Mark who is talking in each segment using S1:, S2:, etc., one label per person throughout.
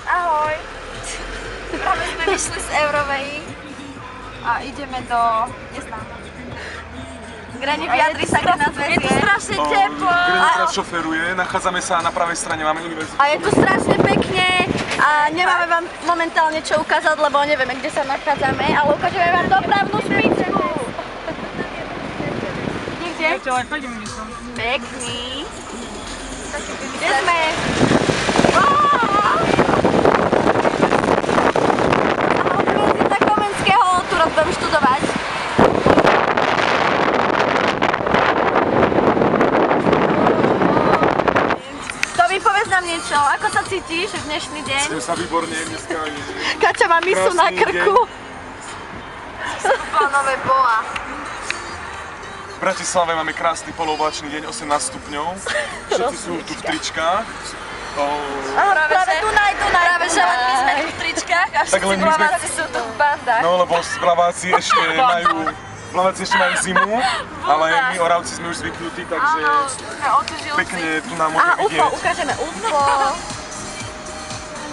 S1: Ahoj. Práve sme vyšli z Eurovej a ideme do... neznám. Greni, vyjadri sa, kde nás vezie. Je tu strašne teplo.
S2: Greni teraz šoferuje, nachádzame sa na pravej strane, máme univerzitu.
S1: A je tu strašne pekne a nemáme vám momentálne čo ukázať, lebo nevieme, kde sa nachádzame, ale ukážeme vám dopravnú špičku. Kde? Pekný. Kde sme? Univerzita Komenského, tu budem študovať. Povedz nám niečo, ako sa cítiš v dnešný deň?
S2: Cítim sa výborne, dneska je...
S1: Kača má misu na krku. Nové boa.
S2: V Bratislave máme krásny polooblačný deň, 18 stupňov. Všetci sú tu v tričkách.
S1: Práve Dunaj. Práve že len my sme tu v tričkách a všetci plaváci sú tu v bandách.
S2: No lebo plaváci ešte majú zimu, ale my Oravci sme už zvyknutí, takže pekne tu nám môže vidieť.
S1: UFO, ukážeme UFO.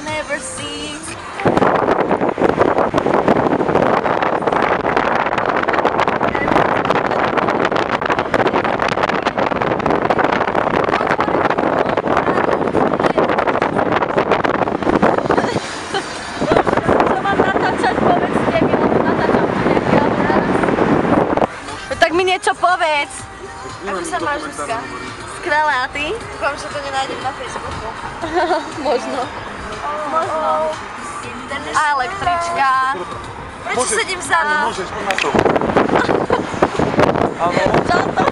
S1: Never seen. Niečo povedz! Ako sa máš dneska? Skvelé, a ty? Dúfam, že to nenájdem na Facebooku. Možno. A električka. Prečo sedím vzadu?
S2: Môžeš, poď na to. Áno.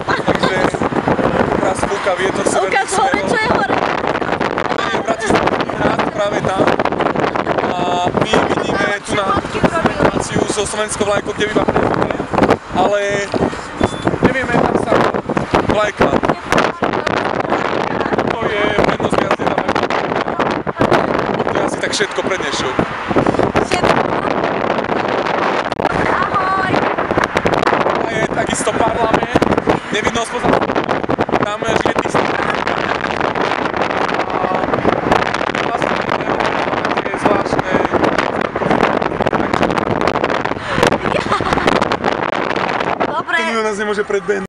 S2: Takže teraz fúka vietor severný
S1: ukáž hore, čo je hore?
S2: Je Bratislavský hrad práve tam. A my vidíme tu na demonstráciu so slovenskou vlajkou, kde býva prezident. Ale nevieme, tam sa vlajka. To je prednosť viacej tam aj. To je asi tak všetko pre dnešok.
S1: Ahoj!
S2: A je takisto parlament. Nevidno spoza. Tam žije tých a vlastne je zvláštne.
S1: Dobre.
S2: Nikto nás nemôže predbehnúť.